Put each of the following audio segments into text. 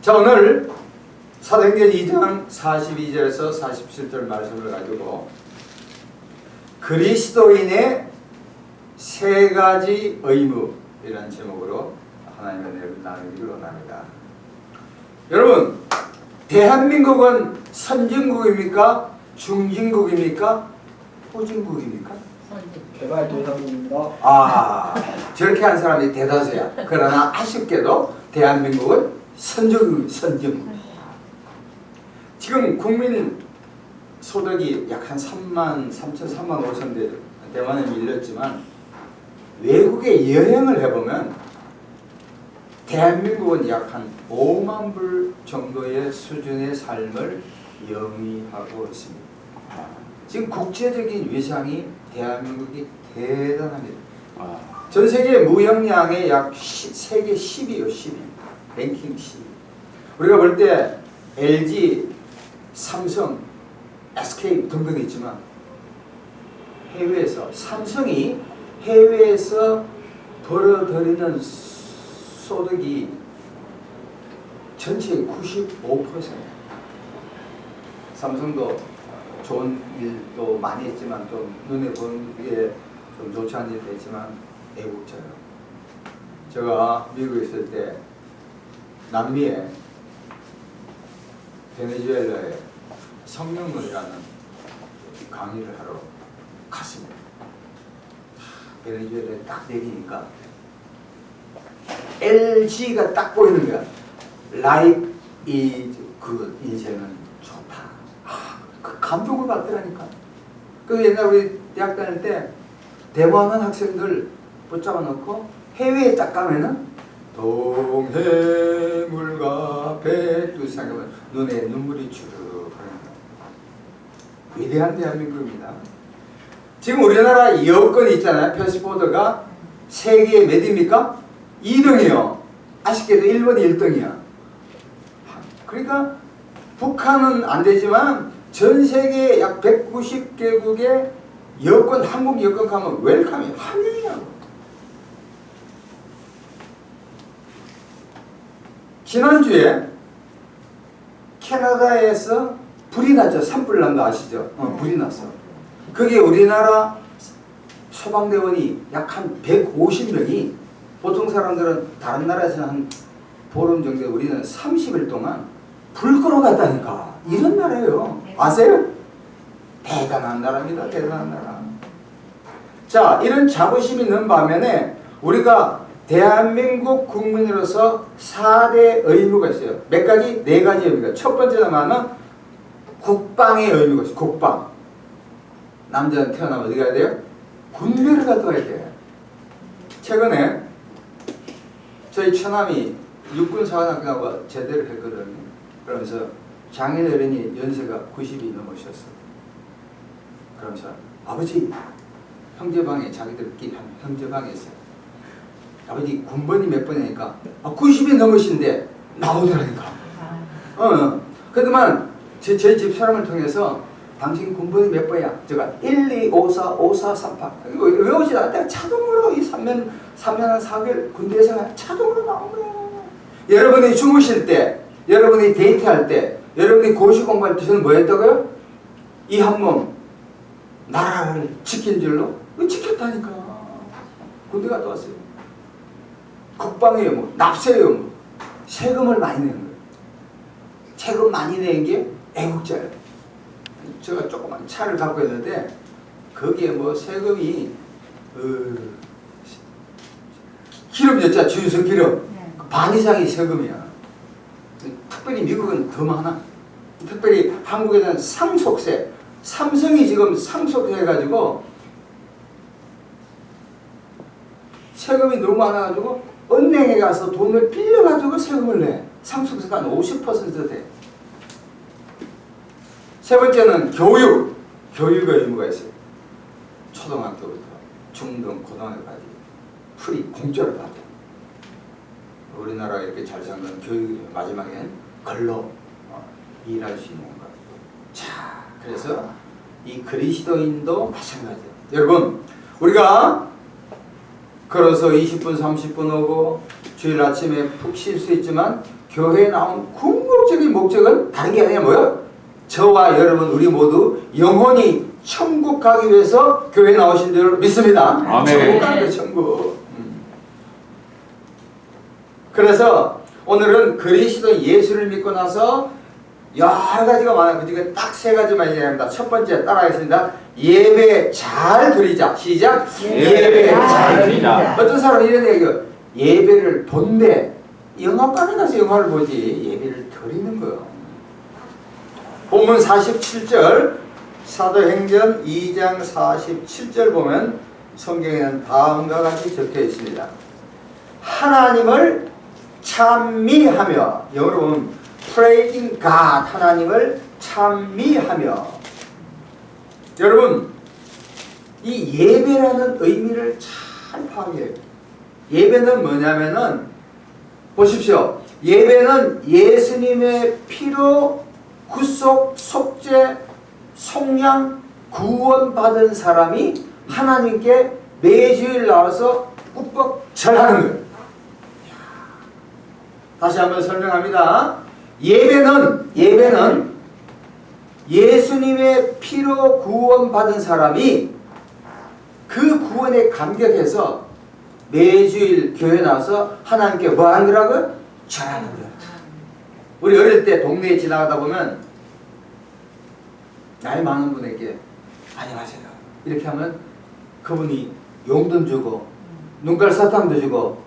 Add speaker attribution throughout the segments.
Speaker 1: 자, 오늘 사도행전 2장 42절에서 47절 말씀을 가지고 그리스도인의 세 가지 의무이라는 제목으로 하나님의 은혜를 나누기를 원합니다. 여러분, 대한민국은 선진국입니까? 중진국입니까? 후진국입니까?
Speaker 2: 개발도상국입니다.
Speaker 1: 저렇게 한 사람이 대다수야. 그러나 아쉽게도 대한민국은 선진국. 지금 국민 소득이 약 한 3만 5천 대만에 밀렸지만 외국에 여행을 해보면 대한민국은 약 한 5만 불 정도의 수준의 삶을 영위하고 있습니다. 지금 국제적인 위상이 대한민국이 대단합니다. 전 세계 무역량의 약 세계 10위요, 10위. 랭킹 10위. 우리가 볼 때 LG, 삼성, SK 등등 있지만 해외에서 삼성이 해외에서 벌어들이는 소득이 전체의 95%. 삼성도 좋은 일도 많이 했지만 좀 눈에 보기에 좀 좋지 않은 일도 했지만 애국자요. 제가 미국에 있을 때 남미에 베네수엘라에 성령론이라는 강의를 하러 갔습니다. 베네수엘라에 딱 내리니까 LG가 딱 보이는 거야. Life is good. 인생은 좋다. 그 감동을 받더라니까. 그 옛날 우리 대학 다닐 때 대모하는 학생들 붙잡아 놓고 해외에 딱 가면은 동해물과 백두산하면 눈에 눈물이 주르륵 하는 위대한 대한민국입니다. 지금 우리나라 여권이 있잖아요. 패스포드가 세계에 몇입니까? 2등이요. 아쉽게도 일본이 1등이야. 그러니까 북한은 안 되지만 전 세계 약 190개국의 여권, 한국 여권 가면 웰컴이 환영이라고. 지난주에 캐나다에서 불이 났죠. 산불 난 거 아시죠? 불이 났어. 그게 우리나라 소방대원이 약 한 150명이 보통 사람들은 다른 나라에서 한 보름 정도, 우리는 30일 동안 불 끌어갔다니까. 이런 나라예요. 아세요? 대단한 나라입니다. 대단한 나라. 자, 이런 자부심 있는 반면에 우리가 대한민국 국민으로서 4대 의무가 있어요. 몇 가지? 4가지 의무가. 첫 번째는 뭐냐면 국방의 의무가 있어요. 국방. 남자는 태어나면 어디 가야 돼요? 군대를 갔다 와야 돼요. 최근에 저희 처남이 육군사관학교 나고 제대를 했거든요. 그러면서 장인어른이 연세가 90이 넘으셨어요. 그러면서 아버지, 형제방에 자기들끼리 한 형제방에 있어요. 아버지 군번이 몇 번이니까 90이 넘으신데 나오더라니까. 그동안 저희 집 사람을 통해서 당신 군번이 몇 번이야? 제가 1254 5438 이거 외우지 않았다. 자동으로 이 3년 한 4개월 군대 생활 자동으로 나온 거예요. 여러분이 주무실 때, 여러분이 데이트할 때, 여러분이 고시 공부할 때 저는 뭐 했다고요? 이 한 몸 나라를 지킨 줄로 지켰다니까. 군대 갔다 왔어요. 국방의 의무, 납세의 의무, 세금을 많이 내는 거예요. 세금 많이 내는 게 애국자예요. 제가 조그만 차를 갖고 있는데 거기에 뭐 세금이 기름이었잖아. 주유소 기름. 반 이상이 세금이야. 특별히 미국은 더 많아. 특별히 한국에는 상속세. 삼성이 지금 상속세 해가지고 세금이 너무 많아가지고 은행에 가서 돈을 빌려가지고 세금을 내. 상속세가 한 50% 돼. 세 번째는 교육. 교육의 의무가 있어요. 초등학교부터 중등, 고등학교까지 프리, 공짜로 받아. 우리나라가 이렇게 잘 사는 건 교육이 마지막엔 걸로 일할 수 있는 것. 자, 그래서 이 그리스도인도 마찬가지예요. 여러분, 우리가 걸어서 20분, 30분 오고 주일 아침에 푹 쉴 수 있지만 교회에 나온 궁극적인 목적은 다른 게 아니라 뭐요? 저와 여러분 우리 모두 영혼이 천국 가기 위해서 교회에 나오신 줄 믿습니다.
Speaker 2: 아멘.
Speaker 1: 천국 가는 거 천국. 그래서 오늘은 그리스도 예수를 믿고 나서 여러 가지가 많아요. 그중에 딱 세 가지만 얘기합니다. 첫 번째 따라하겠습니다. 예배 잘 드리자. 시작. 예배 잘 드리자. 어떤 사람은 이런 얘기해요. 예배를 본대. 영화관에 가서 영화를 보지 예배를 드리는 거예요. 본문 47절 사도행전 2장 47절 보면 성경에는 다음과 같이 적혀 있습니다. 하나님을 찬미하며, 영어로 보면 praising God, 하나님을 찬미하며. 여러분, 이 예배라는 의미를 잘 파악해요. 예배는 뭐냐면은 보십시오. 예배는 예수님의 피로 구속, 속죄, 속량, 구원받은 사람이 하나님께 매주일 나와서 꾹꾹 절하는 거예요. 다시 한번 설명합니다. 예배는 예수님의 피로 구원받은 사람이 그 구원에 감격해서 매주일 교회 나와서 하나님께 뭐 하는 거라고요? 절하는 거예요. 우리 어릴 때 동네에 지나가다 보면 나이 많은 분에게 안녕하세요 이렇게 하면 그분이 용돈 주고 눈깔 사탕도 주고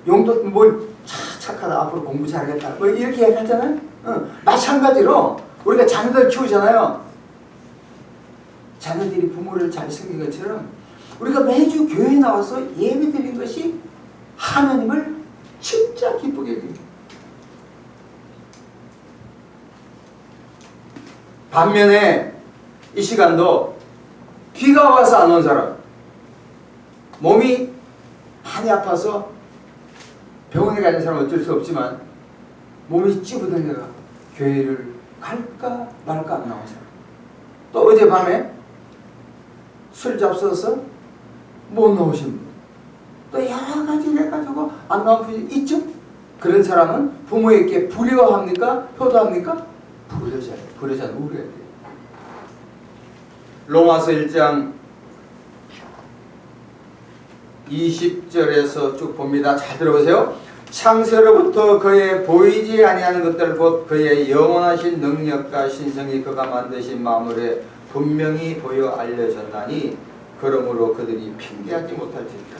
Speaker 1: 용돈 뭘 착하다 앞으로 공부 잘하겠다 뭐 이렇게 얘기하잖아요. 마찬가지로 우리가 자녀들 키우잖아요. 자녀들이 부모를 잘 섬긴 것처럼 우리가 매주 교회에 나와서 예배 드리는 것이 하나님을 진짜 기쁘게 드립니다. 반면에 이 시간도 비가 와서 안 온 사람, 몸이 많이 아파서 병원에 가는 사람은 어쩔 수 없지만 몸이 찌부둥해가 교회를 갈까 말까 안 나온 사람, 또 어젯밤에 술 잡숴서 못 나오신 분, 또 여러 가지 해가지고 안 나온 분이 있죠. 그런 사람은 부모에게 불효합니까? 효도합니까? 불효자는 우려야 돼요. 로마서 1장 20절에서 쭉 봅니다. 잘 들어보세요. 창세로부터 그의 보이지 아니하는 것들 곧 그의 영원하신 능력과 신성이 그가 만드신 만물에 분명히 보여 알려졌나니 그러므로 그들이 핑계하지 못할지니라.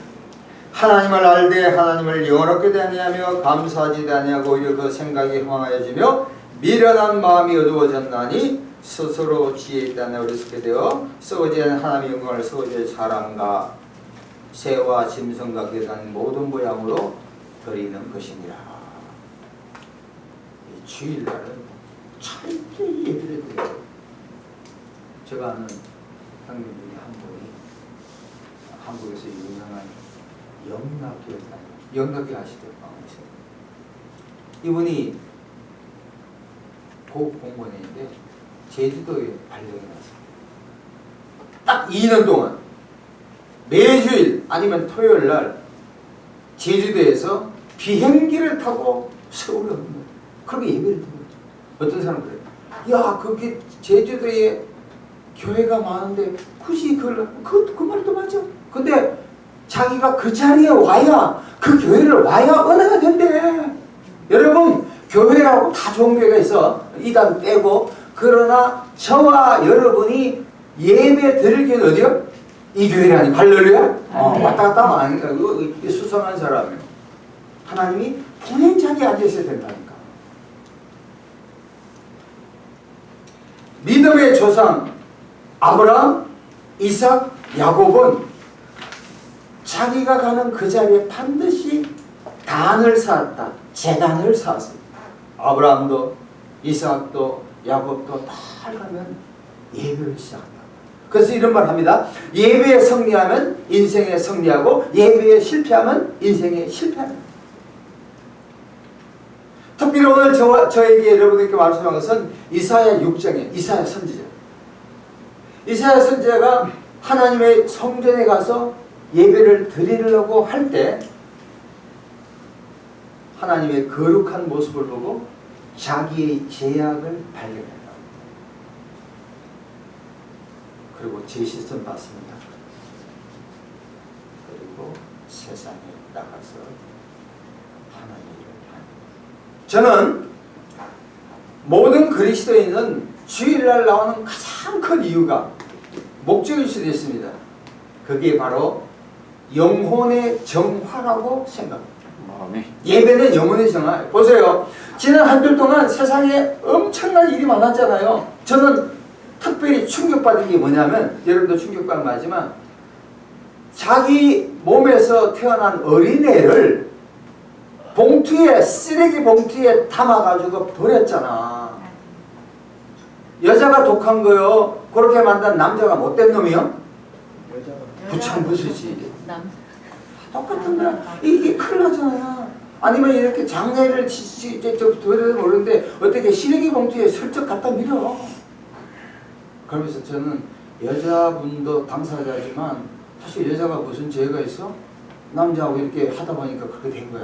Speaker 1: 하나님을 알되 하나님을 영원롭게 대하며 감사하지 아니하고 오히려 그 생각이 황하여지며 미련한 마음이 어두워졌나니 스스로 지혜 있다는 어리석게 되어 썩어진 하나님의 영광을 썩어질 사람과 새와 짐승과 그에 모든 모양으로 드리는 것이니라. 이 주일날은 철저히 예배를 드려요. 제가 아는 형님 중에 한 분이 한국에서 유명한 영락교회 아시죠? 이분이 공무원인데 제주도에 발령이 났어요. 딱 2년 동안 매주일 아니면 토요일 날 제주도에서 비행기를 타고 서울에 오는 거예요. 그렇게 예배를 드는 거죠. 어떤 사람은 그래요. 야, 그게 제주도에 교회가 많은데 굳이 그 말도 맞아. 근데 자기가 그 자리에 와야, 그 교회를 와야 은혜가 된대. 여러분, 교회라고 다 좋은 교회가 있어. 이단 빼고. 그러나 저와 여러분이 예배 드릴 교회는 어디요? 이 교회라니. 할렐루야? 왔다 갔다 하면 아니까. 이거 수상한 사람이에요. 하나님이 본인 자리에 앉아있어야 된다니까. 믿음의 조상 아브라함, 이삭, 야곱은 자기가 가는 그 자리에 반드시 단을 쌓았다. 제단을 쌓았습니다. 아브라함도 이삭도 야곱도 다 가면 예배를 시작한다. 그래서 이런 말 합니다. 예배에 승리하면 인생에 승리하고 예배에 실패하면 인생에 실패합니다. 특별히 오늘 저에게 여러분에게 말씀한 것은 이사야 6장에 이사야 선지자. 이사야 선지자가 하나님의 성전에 가서 예배를 드리려고 할 때 하나님의 거룩한 모습을 보고 자기의 죄악을 발견해요. 그리고 제 시선 받습니다. 그리고 세상에 나가서 하나님의 일을 합니다. 저는 모든 그리스도인은 주일날 나오는 가장 큰 이유가 목적일 수도 있습니다. 그게 바로 영혼의 정화라고 생각합니다. 예배는 영혼의 정화. 보세요. 지난 한 주 동안 세상에 엄청난 일이 많았잖아요. 저는 특별히 충격받은 게 뭐냐면, 여러분도 충격받은 말이지만, 자기 몸에서 태어난 어린애를 봉투에, 쓰레기 봉투에 담아가지고 버렸잖아. 여자가 독한 거요. 그렇게 만든 남자가 못된 놈이요? 부창부수지. 똑같은 거야. 이게 큰일 나잖아요. 아니면 이렇게 장례를 도려도 모르는데 어떻게 쓰레기 봉투에 슬쩍 갖다 밀어. 그러면서 저는 여자분도 당사자지만 사실 여자가 무슨 죄가 있어? 남자하고 이렇게 하다 보니까 그렇게 된 거야.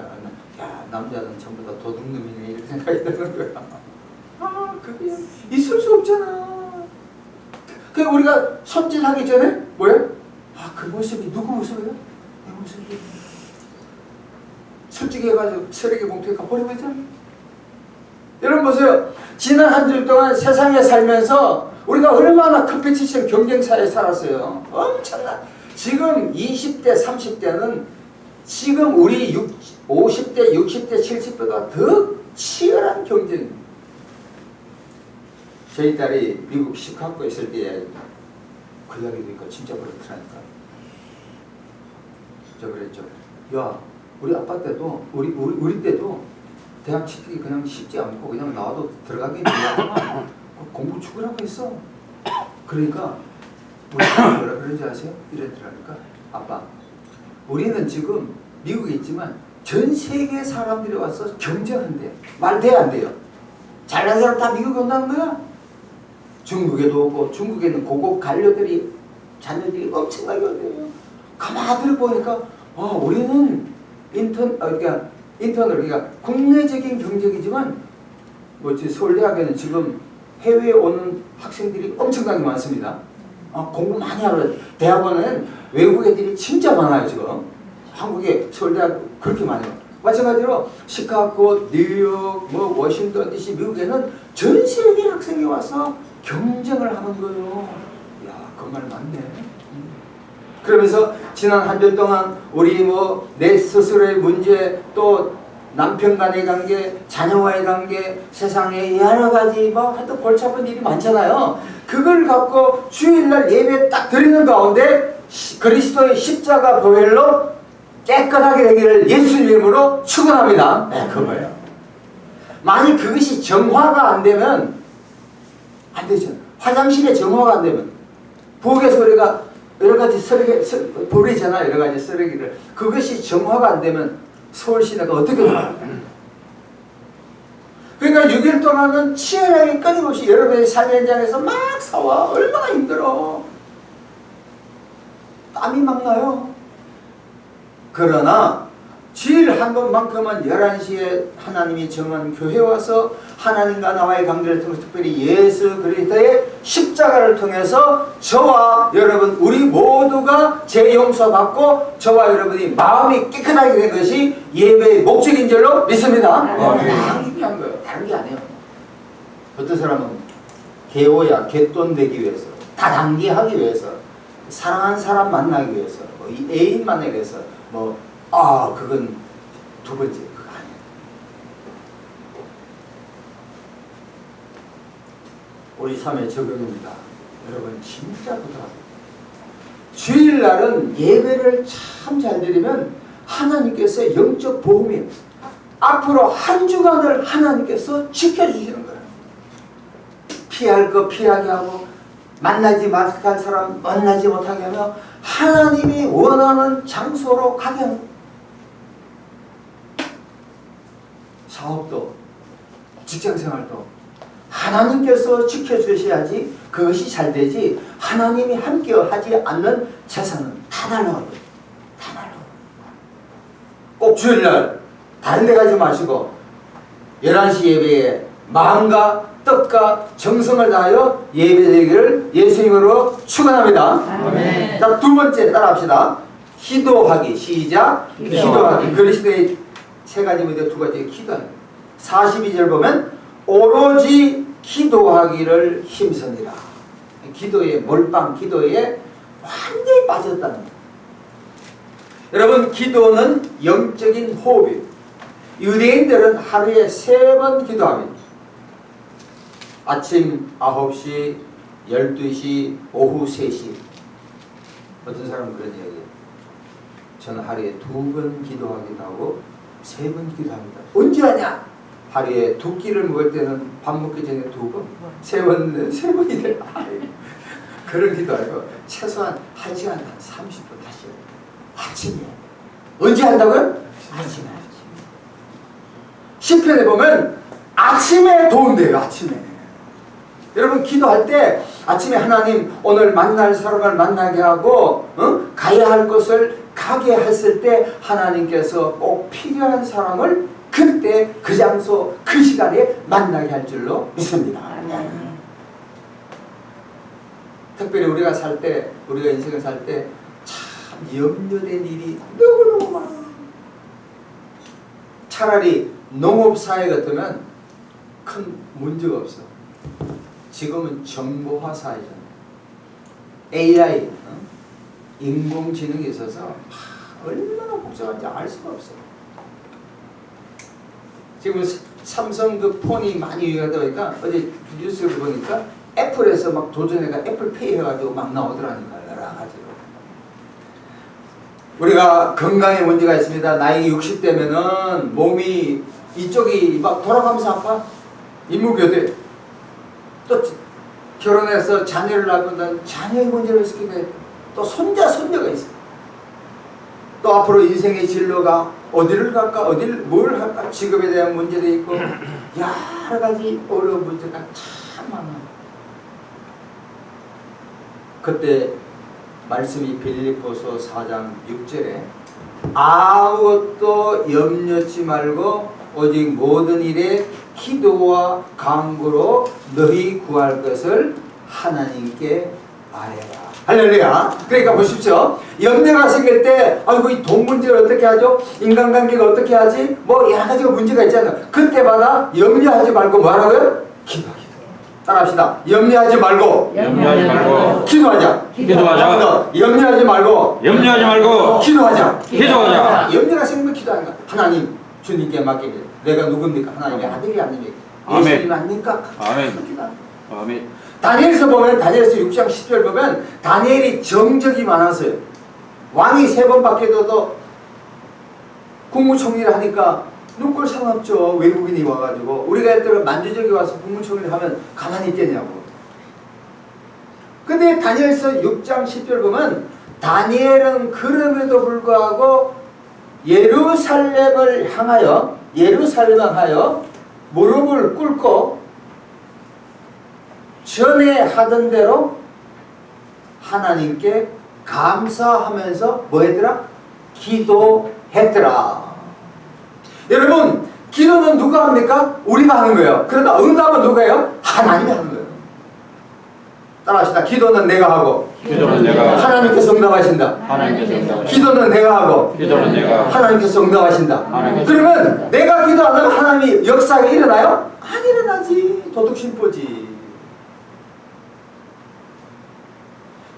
Speaker 1: 야, 남자는 전부 다 도둑놈이네 이렇게 생각이 드는 거야. 아, 그게 있을 수 없잖아. 그 우리가 손짓하기 전에 뭐야? 아, 그 모습이 누구 모습이야? 내 모습이. 솔직히 해가지고 쓰레기 봉투에 버리고 있잖아. 여러분 보세요. 지난 한 주 동안 세상에 살면서 우리가 얼마나 컴피티션 경쟁사에 살았어요. 엄청난. 지금 20대, 30대는 지금 우리 50대, 60대, 70대가 더 치열한 경쟁입니다. 저희 딸이 미국 시카고에 있을 때 그 이야기 들으니까 진짜 그렇더라니까. 저 그랬죠. 야, 우리 아빠 때도 우리 때도 대학 취직이 그냥 쉽지 않고 그냥 나와도 들어가기 힘들구나. 공부 죽으라고 했어. 그러니까 우리 뭐라 그런지 아세요? 이랬더라니까. 아빠, 우리는 지금 미국에 있지만 전 세계 사람들이 와서 경쟁한대. 말 돼 안 돼요? 잘난 사람 다 미국에 온다는 거야. 중국에도 오고, 중국에는 고급 관료들이 자녀들이 엄청나게 온대요. 가만히 보니까 우리는 그러니까 국내적인 경쟁이지만 서울대학에는 지금 해외에 오는 학생들이 엄청나게 많습니다. 공부 많이 하러. 대학원은 외국 애들이 진짜 많아요. 지금 한국에 서울대학 그렇게 많아요. 마찬가지로 시카고, 뉴욕, 워싱턴 DC, 미국에는 전 세계 학생이 와서 경쟁을 하는 거예요. 야, 그 말 맞네. 그러면서 지난 한 주 동안 우리 내 스스로의 문제, 또 남편 간의 관계, 자녀와의 관계, 세상에 여러 가지 하여튼 골치 아픈 일이 많잖아요. 그걸 갖고 주일날 예배 딱 드리는 가운데 그리스도의 십자가 보혈로 깨끗하게 되기를 예수님 이름으로 축원합니다. 네, 그거예요. 만약 그것이 정화가 안 되면 안 되죠. 화장실에 정화가 안 되면 부엌에서 우리가 여러 가지 버리잖아. 여러 가지 쓰레기를. 그것이 정화가 안 되면 서울시내가 어떻게 나와요? 그러니까 6일 동안은 치열하게 끊임없이 여러분의 삶 현장에서 막 싸워. 얼마나 힘들어. 땀이 막 나요. 그러나 주일 한 번만큼은 11시에 하나님이 정한 교회에 와서 하나님과 나와의 관계를 통해서 특별히 예수 그리스도의 십자가를 통해서 저와 여러분 우리 모두가 죄 용서받고 저와 여러분이 마음이 깨끗하게 된 것이 예배의 목적인 줄로 믿습니다. 가장 중요한 거예요. 다른 게 아니에요. 어떤 사람은 개오야 개돈 되기 위해서, 다단계하기 위해서, 사랑하는 사람 만나기 위해서, 애인 만나기 위해서 그건 두 번째. 그거 아니에요. 우리 삶의 적용입니다. 여러분 진짜 부탁합니다. 주일날은 예배를 참 잘 드리면 하나님께서 영적 보험이 앞으로 한 주간을 하나님께서 지켜주시는 거예요. 피할 거 피하게 하고 만나지 못할 사람 만나지 못하게 하며 하나님이 원하는 장소로 가게 합니다. 사업도 직장생활도 하나님께서 지켜주셔야지 그것이 잘 되지, 하나님이 함께 하지 않는 재산은 다 날라가고요. 다 날라가고. 꼭 주일날 다른 데 가지 마시고 11시 예배에 마음과 뜻과 정성을 다하여 예배드리기를 예수님으로 축원합니다.
Speaker 2: 아멘.
Speaker 1: 자, 두 번째 따라합시다. 기도하기. 시작. 기도하기. 그리스도의 세 가지 문제 두 가지 기도하기. 42절 보면 오로지 기도하기를 힘쓰니라. 기도에 몰빵, 기도에 완전히 빠졌다는 거예요. 여러분, 기도는 영적인 호흡이에요. 유대인들은 하루에 3번 기도합니다. 아침 9시, 12시, 오후 3시. 어떤 사람은 그런 이야기해요. 저는 하루에 2번 기도하기도 하고 3번 기도합니다. 언제 하냐? 하루에 2끼를 먹을 때는 밥 먹기 전에 2번, 3번은 3번이 돼. 그런 기도하고 최소한 1시간 한 30분 하셔요. 아침에. 언제 한다고요? 아침에. 시편에 보면 아침에 도운대요. 아침에. 여러분, 기도할 때 아침에 하나님 오늘 만날 사람을 만나게 하고 가야 할 곳을 가게 했을 때 하나님께서 꼭 필요한 사람을 그때 그 장소 그 시간에 만나게 할 줄로 믿습니다. 특별히 우리가 살 때, 우리가 인생을 살 때 참 염려된 일이 너무너무 많아. 차라리 농업사회 같으면 큰 문제가 없어. 지금은 정보화 사회잖아. AI, 인공지능이 있어서 얼마나 복잡한지 알 수가 없어. 지금 삼성 그 폰이 많이 유행하다 보니까 어제 뉴스를 보니까 애플에서 막 도전해가 애플페이 해가지고 막 나오더라니까. 여러 가지로. 우리가 건강에 문제가 있습니다. 나이 60대면은 몸이 이쪽이 막 돌아가면서 아파. 인무교대. 또 결혼해서 자녀를 낳는다는 자녀의 문제를 있게 돼. 또 손자가 있어. 또 앞으로 인생의 진로가 어디를 갈까, 뭘 할까, 직업에 대한 문제도 있고 여러 가지 어려운 문제가 참 많아. 그때 말씀이 빌립보서 4장 6절에 아무것도 염려치 말고 오직 모든 일에 기도와 간구로 너희 구할 것을 하나님께 아뢰라. 할렐루야. 그러니까 보십시오. 염려가 생길 때 아이고 이 돈 문제를 어떻게 하죠? 인간관계가 어떻게 하지? 뭐 여러 가지가 문제가 있잖아요. 그때마다 염려하지 말고 뭐 하라고요? 기도하기. 따라합시다. 염려하지 말고 기도하자. 염려하지 말고 기도하자. 염려가 생기면 기도하는 거야. 하나님 주님께 맡기면 내가 누굽니까? 하나님의 아들이 아닙니까? 예수님 아닙니까?
Speaker 3: 아멘.
Speaker 1: 다니엘서 보면 다니엘서 6장 10절 보면 다니엘이 정적이 많았어요. 왕이 3번 바뀌어도 국무총리를 하니까 눈꼴 상없죠. 외국인이 와가지고 우리가 했더니 만주족이 와서 국무총리를 하면 가만히 있겠냐고. 근데 다니엘서 6장 10절 보면 다니엘은 그럼에도 불구하고 예루살렘을 향하여 무릎을 꿇고 전에 하던 대로 하나님께 감사하면서 뭐 했더라? 기도했더라. 여러분, 기도는 누가 합니까? 우리가 하는 거예요. 그러나 응답은 누가 해요? 하나님이 하는 거예요. 따라합시다. 기도는 내가 하고 하나님께서 응답하신다. 기도는 내가 하고 하나님께서 응답하신다. 그러면 내가 기도 안 하면 하나님이 역사가 일어나요? 안 일어나지. 도둑심보지.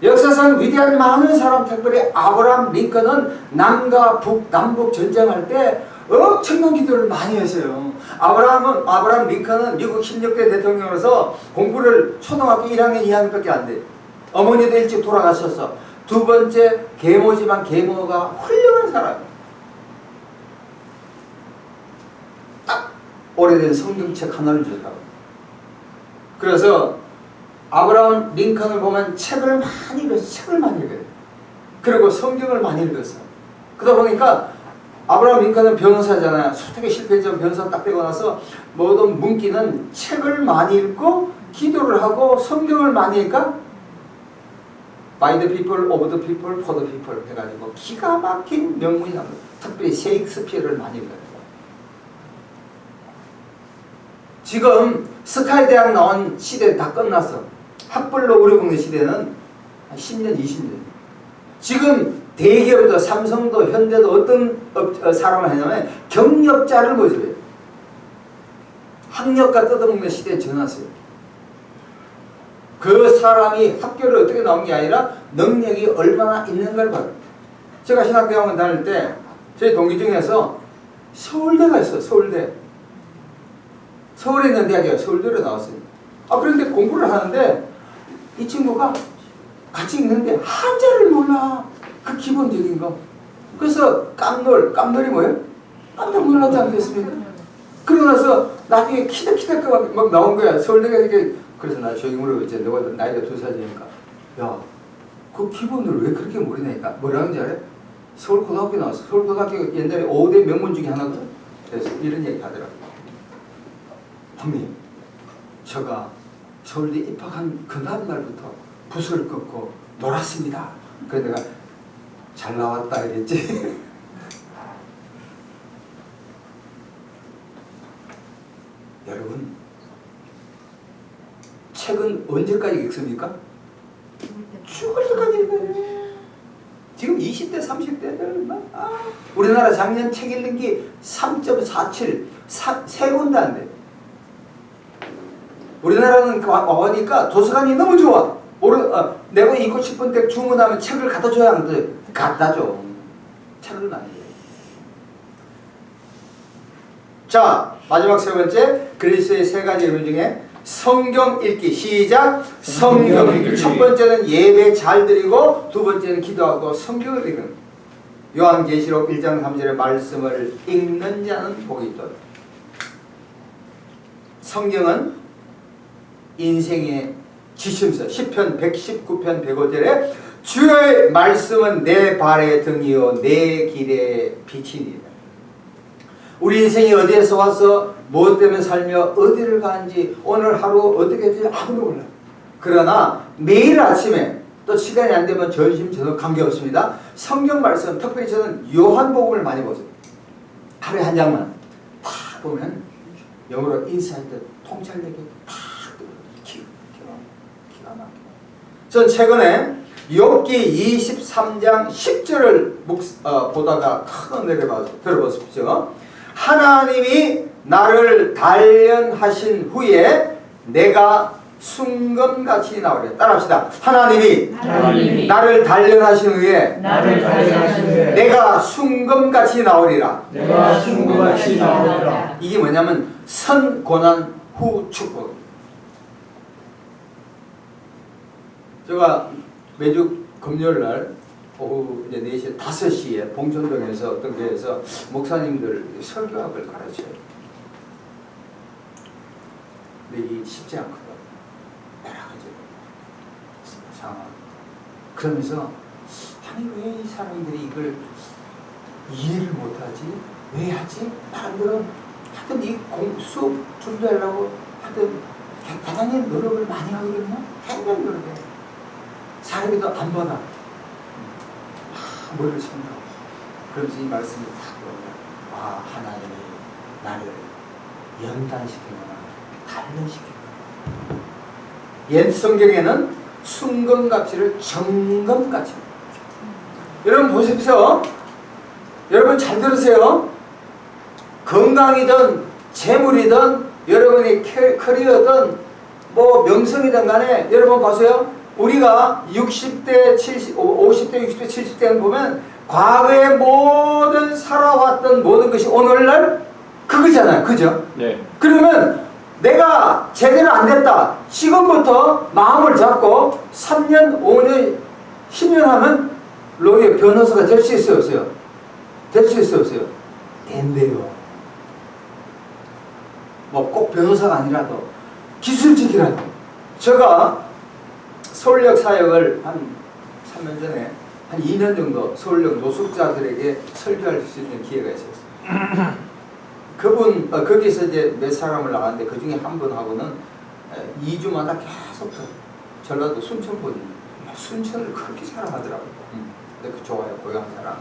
Speaker 1: 역사상 위대한 많은 사람, 특별히 아브라함 링컨은 남과 북, 남북 전쟁할 때 엄청난 기도를 많이 했어요. 아브라함 링컨은 미국 16대 대통령으로서 공부를 초등학교 1학년, 2학년밖에 안 돼. 어머니도 일찍 돌아가셨어. 두 번째 계모지만 계모가 훌륭한 사람. 딱 오래된 성경책 하나를 줬다고. 그래서 아브라함 링컨을 보면 책을 많이 읽어요. 그리고 성경을 많이 읽었어. 그러다 보니까 아브라함 링컨은 변호사잖아요. 선택에 실패했지만 변호사 딱 되고 나서 모든 문기는 책을 많이 읽고 기도를 하고 성경을 많이 읽으니까 by the people, of the people, for the people 해가지고 기가 막힌 명문이 나옵니다. 특별히 셰익스피어를 많이 읽어요. 지금 스카이 대학 나온 시대 다 끝났어. 학벌로 우려먹는 시대는 한 10년, 20년. 지금 대기업도 삼성도 현대도 어떤 사람을 하냐면 경력자를 모집해요. 학력과 뜯어먹는 시대에 전환했어요. 그 사람이 학교를 어떻게 나온 게 아니라 능력이 얼마나 있는가를 봐요. 제가 신학대학원 다닐 때 저희 동기 중에서 서울대가 있어요. 서울대. 서울에 있는 대학이에요. 서울대로 나왔어요. 그런데 공부를 하는데 이 친구가 같이 있는데 한자를 몰라. 그 기본적인 거. 그래서 깜놀이 뭐예요? 깜짝 놀라지 않겠습니까? 그러고 나서 나중에 키득키득 막 나온 거야. 서울대가 이렇게. 그래서 나 조용히 물어봤지. 너가 나이가 2살 되니까. 야, 그 기본을 왜 그렇게 모르냐니까. 뭐라는지 알아요? 서울고등학교 나왔어. 서울고등학교 옛날에 5대 명문 중에 하나거든. 그래서 이런 얘기 하더라고. 형님, 제가 서울대 입학한 그 다음날부터 부서를 끊고 놀았습니다. 그래서 내가 잘 나왔다 이랬지. 여러분, 책은 언제까지 읽습니까? 죽을 때까지 읽어요. 지금 20대, 30대들 우리나라 작년 책 읽는 게 3.47, 3군데 안 돼. 우리나라는 와보니까 도서관이 너무 좋아. 내가 읽고 싶은 때 주문하면 책을 갖다 줘야 하는데 갖다 줘. 책을 많이 해. 자, 마지막 세 번째, 그리스도의 세 가지 이름 중에 성경 읽기. 시작. 성경 읽기. 첫 번째는 예배 잘 드리고, 두 번째는 기도하고 성경을 읽는. 요한계시록 1장 3절의 말씀을 읽는 자는 복이 있도다. 성경은 인생의 지침서. 시편 119편 105절에 주의 말씀은 내 발의 등이요 내 길의 빛이니라. 우리 인생이 어디에서 와서 무엇 때문에 살며 어디를 가는지 오늘 하루 어떻게 될지 아무도 몰라요. 그러나 매일 아침에 또 시간이 안 되면 점심 저녁 관계없습니다. 성경 말씀, 특별히 저는 요한복음을 많이 보세요. 하루에 한 장만 다 보면 영어로 인사이트 통찰력이 다 기가 막혀요. 전 최근에 욥기 23장 10절을 보다가 큰 은혜를 들어보십시오. 하나님이 나를 단련하신 후에 내가 순금같이 나오리라. 따라합시다. 하나님이 나를 단련하신 후에 내가 순금같이 나오리라. 이게 뭐냐면 선고난 후 축복. 제가 매주 금요일날 오후 이제 4시, 5시에 봉천동에서 어떤 교회에서 목사님들 설교학을 가르쳐요. 근데 이게 쉽지 않거든. 여러 가지 상황. 그러면서 아니 왜 이 사람들이 이걸 이해를 못하지? 왜 하지? 사람들은 하여튼 이 수업 준비하려고 하여튼 대단히 노력을 많이 하거든요. 굉장히 노력해. 사람이 더 안 받아. 뭐를 생각. 그러면서 이 말씀이 딱 보면 하나님이 나를 연단시키거나 단련시키거나. 옛 성경에는 순금같이를 정금같이. 여러분 보십시오. 여러분 잘 들으세요. 건강이든 재물이든 여러분의 커리어든 뭐 명성이든 간에 여러분 보세요. 우리가 60대, 70, 50대, 60대, 70대를 보면 과거에 모든 살아왔던 모든 것이 오늘날 그거잖아요. 그죠?
Speaker 3: 네.
Speaker 1: 그러면 내가 제대로 안 됐다. 지금부터 마음을 잡고 3년, 5년, 10년 하면 로이어 변호사가 될 수 있어요? 없어요? 될 수 있어요? 없어요? 된대요. 뭐 꼭 변호사가 아니라도 기술직이라도. 제가 서울역 사역을 한 3년 전에 한 2년 정도 서울역 노숙자들에게 설교할 수 있는 기회가 있었어요. 거기서 이제 몇 사람을 나왔는데 그 중에 한 분하고는 2주마다 계속 전라도 순천분이 순천을 그렇게 사랑하더라고요. 근데 그 좋아요, 고향 사람.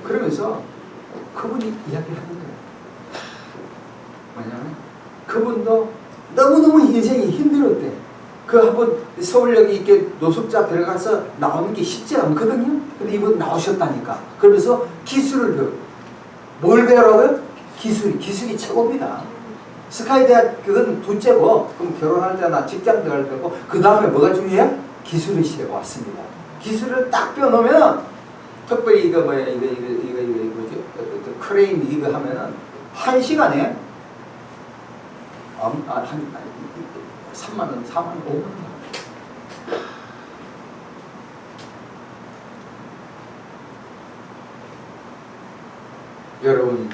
Speaker 1: 그러면서 그분이 이야기를 하는 거예요. 뭐냐면 그분도 너무너무 인생이 힘들었대. 그 한번 서울역 이렇게 노숙자 들어가서 나오는 게 쉽지 않거든요. 근데 이분 나오셨다니까. 그러면서 기술을 배워. 뭘 배우라고요? 기술이 최고입니다. 스카이 대학 그건 둘째고, 그럼 결혼할 때나 직장 들어갈 때고, 그 다음에 뭐가 중요해요? 기술을 시대가 왔습니다. 기술을 딱 배워놓으면, 특별히 이거 뭐야, 이거 뭐지? 크레인 이거 하면은, 1시간에, 3만원, 4만원, 5만원. 여러분,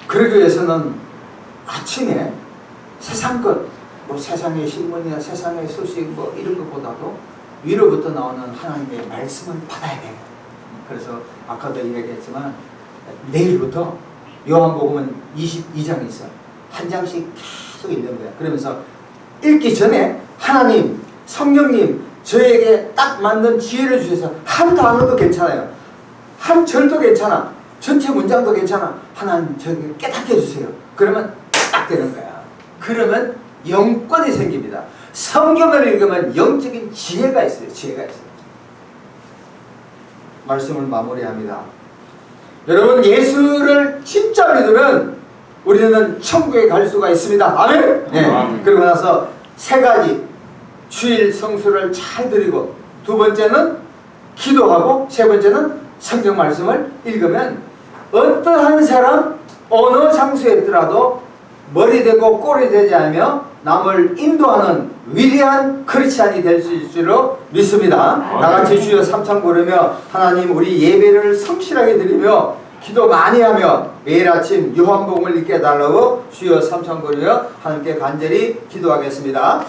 Speaker 1: 그러기 위해서는 아침에 세상 것, 뭐 세상의 신문이나 세상의 소식 뭐 이런 것보다도 위로부터 나오는 하나님의 말씀을 받아야 돼요. 그래서 아까도 이야기했지만 내일부터 요한복음은 22장이 있어. 한 장씩 계속 읽는 거야. 그러면서 읽기 전에 하나님, 성령님 저에게 딱 맞는 지혜를 주셔서 한 단어도 괜찮아요. 한 절도 괜찮아. 전체 문장도 괜찮아. 하나님 저에게 깨닫게 해주세요. 그러면 딱 되는 거야. 그러면 영권이 생깁니다. 성경을 읽으면 영적인 지혜가 있어요. 지혜가 있어요. 말씀을 마무리합니다. 여러분, 예수를 진짜 믿으면 우리는 천국에 갈 수가 있습니다. 아멘? 네. 그리고 나서 세 가지 주일 성수를 잘 드리고, 두 번째는 기도하고, 세 번째는 성경 말씀을 읽으면 어떠한 사람 어느 장소에 있더라도 머리 되고 꼴이 되지 않으며 남을 인도하는 위대한 크리스찬이 될 수 있을 줄로 믿습니다. 나같이 주여 삼창 부르며 하나님 우리 예배를 성실하게 드리며 기도 많이 하며 매일 아침 요한복음을 읽게 해달라고 주여 삼창 부르며 하나님께 간절히 기도하겠습니다.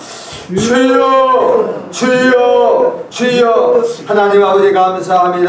Speaker 1: 주여 주여 주여 하나님 아버지 감사합니다.